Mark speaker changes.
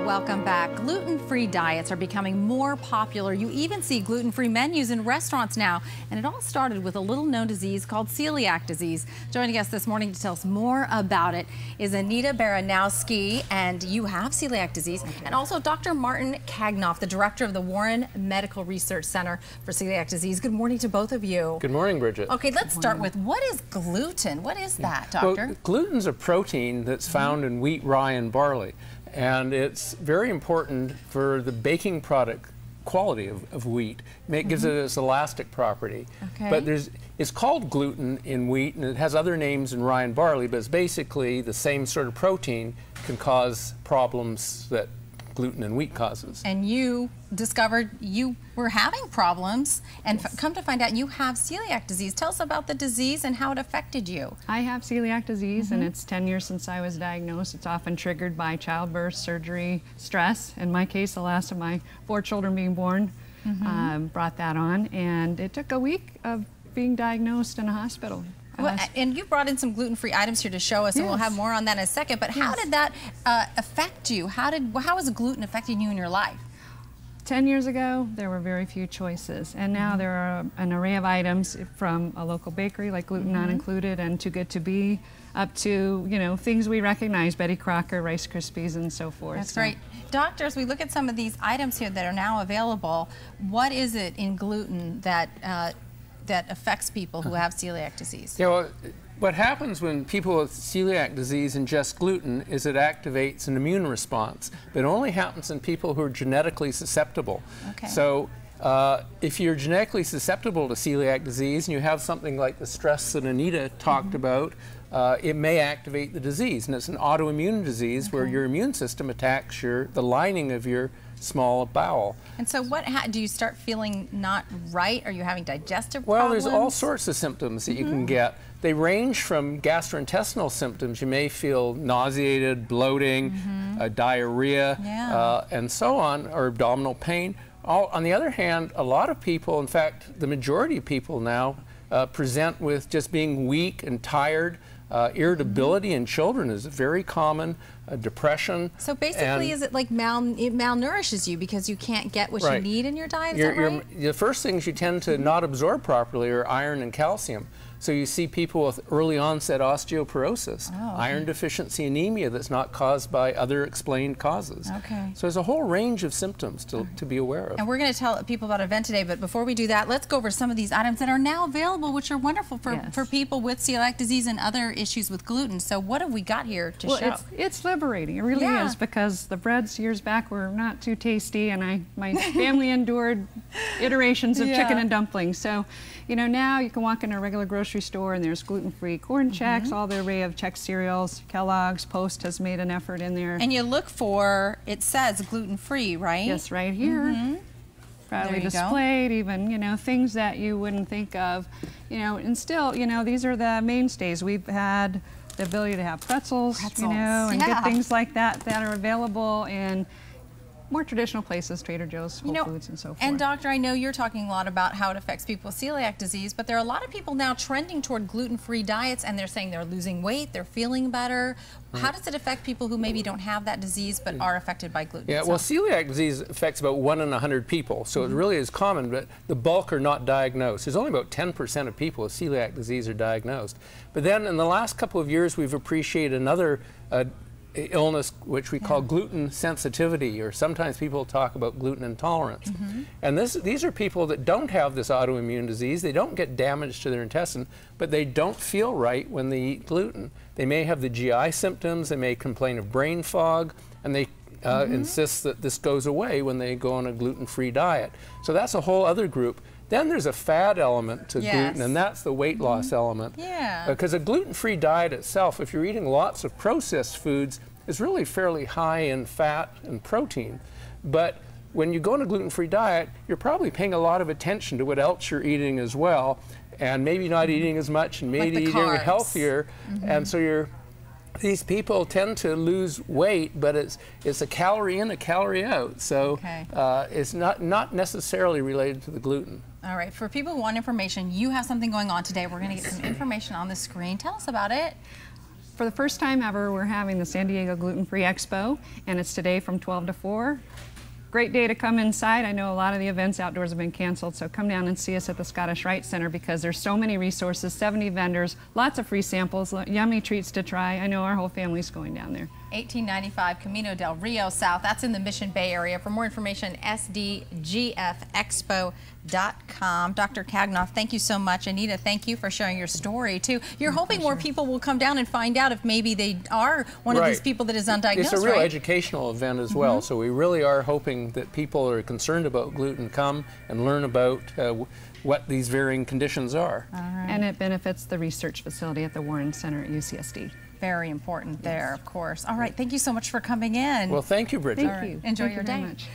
Speaker 1: Welcome back. Gluten-free diets are becoming more popular. You even see gluten-free menus in restaurants now. And it all started with a little-known disease called celiac disease. Joining us this morning to tell us more about it is Anita Baranowski, and you have celiac disease. And also Dr. Martin Kagnoff, the director of the Warren Medical Research Center for Celiac Disease. Good morning to both of you.
Speaker 2: Good morning, Bridget.
Speaker 1: Okay, let's start with, what is gluten? What is that, doctor?
Speaker 2: Well, gluten's a protein that's found in wheat, rye, and barley. And it's very important for the baking product quality of wheat. It gives it its elastic property.
Speaker 1: Okay.
Speaker 2: But it's called gluten in wheat, and it has other names in rye and barley, but it's basically the same sort of protein can cause problems that gluten in wheat causes.
Speaker 1: And you discovered you were having problems, and come to find out you have celiac disease. Tell us about the disease and how it affected you.
Speaker 3: I have celiac disease, and it's 10 years since I was diagnosed. It's often triggered by childbirth, surgery, stress. In my case, the last of my 4 children being born brought that on, and it took a week of being diagnosed in a hospital.
Speaker 1: Well, and you brought in some gluten-free items here to show us, and we'll have more on that in a second. But how did that affect you? How is gluten affecting you in your life?
Speaker 3: 10 years ago, there were very few choices, and now there are an array of items from a local bakery, like gluten not included, and Too Good to Be, up to, you know, things we recognize, Betty Crocker, Rice Krispies, and so forth.
Speaker 1: That's great. Doctor, as we look at some of these items here that are now available, what is it in gluten that that affects people who have celiac disease?
Speaker 2: Yeah, well, what happens when people with celiac disease ingest gluten is it activates an immune response. But it only happens in people who are genetically susceptible.
Speaker 1: Okay.
Speaker 2: So if you're genetically susceptible to celiac disease and you have something like the stress that Anita talked about, it may activate the disease. And it's an autoimmune disease where your immune system attacks the lining of your small bowel.
Speaker 1: And so do you start feeling not right? Are you having digestive problems?
Speaker 2: Well, there's all sorts of symptoms that you can get. They range from gastrointestinal symptoms. You may feel nauseated, bloating, diarrhea, and so on, or abdominal pain. On the other hand, a lot of people, in fact, the majority of people now present with just being weak and tired. Irritability in children is very common, depression.
Speaker 1: So basically, is it like it malnourishes you because you can't get what you need in your diet? Is that right?
Speaker 2: The first things you tend to not absorb properly are iron and calcium. So you see people with early onset osteoporosis, iron deficiency anemia that's not caused by other explained causes.
Speaker 1: Okay.
Speaker 2: So there's a whole range of symptoms to be aware of.
Speaker 1: And we're going to tell people about an event today, but before we do that, let's go over some of these items that are now available, which are wonderful for people with celiac disease and other issues with gluten. So what have we got here to show?
Speaker 3: It's liberating. It really is, because the breads years back were not too tasty, and my family endured iterations of chicken and dumplings. So, you know, now you can walk in a regular grocery store and there's gluten-free corn Chex, all the array of Chex cereals. Kellogg's, Post has made an effort in there.
Speaker 1: And you look for, it says gluten-free, right?
Speaker 3: Yes, right here. Proudly displayed, even, you know, things that you wouldn't think of, you know, and still, you know, these are the mainstays. We've had the ability to have pretzels. You know, and get things like that are available in more traditional places, Trader Joe's, Whole Foods, and so forth.
Speaker 1: And Doctor, I know you're talking a lot about how it affects people with celiac disease, but there are a lot of people now trending toward gluten-free diets, and they're saying they're losing weight, they're feeling better. How does it affect people who maybe don't have that disease but are affected by gluten?
Speaker 2: Yeah, well, celiac disease affects about 1 in 100 people, so it really is common, but the bulk are not diagnosed. There's only about 10% of people with celiac disease are diagnosed. But then in the last couple of years, we've appreciated another illness which we call gluten sensitivity, or sometimes people talk about gluten intolerance. And these are people that don't have this autoimmune disease. They don't get damage to their intestine, but they don't feel right when they eat gluten. They may have the GI symptoms, they may complain of brain fog, and they insist that this goes away when they go on a gluten-free diet. So that's a whole other group. Then there's a fat element to gluten, and that's the weight loss element. Because a gluten-free diet itself, if you're eating lots of processed foods, is really fairly high in fat and protein. But when you go on a gluten-free diet, you're probably paying a lot of attention to what else you're eating as well, and maybe not eating as much, and maybe eating healthier. And so these people tend to lose weight, but it's a calorie in, a calorie out. So it's not necessarily related to the gluten.
Speaker 1: All right, for people who want information, you have something going on today. We're going to get some information on the screen. Tell us about it.
Speaker 3: For the first time ever, we're having the San Diego Gluten-Free Expo, and it's today from 12 to 4. Great day to come inside. I know a lot of the events outdoors have been canceled, so come down and see us at the Scottish Rite Center because there's so many resources, 70 vendors, lots of free samples, yummy treats to try. I know our whole family's going down there.
Speaker 1: 1895 Camino del Rio South. That's in the Mission Bay area. For more information, sdgfexpo.com. Dr. Kagnoff, thank you so much. Anita, thank you for sharing your story, too. You're hoping more people will come down and find out if maybe they are one of these people that is undiagnosed,
Speaker 2: It's a real educational event as well, so we really are hoping that people are concerned about gluten come and learn about what these varying conditions are.
Speaker 3: And it benefits the research facility at the Warren Center at UCSD.
Speaker 1: Very important there, of course. All right, thank you so much for coming in.
Speaker 2: Well, thank you, Bridget.
Speaker 3: Thank you.
Speaker 1: Enjoy
Speaker 3: Thank
Speaker 1: your
Speaker 3: you very
Speaker 1: day.
Speaker 3: much.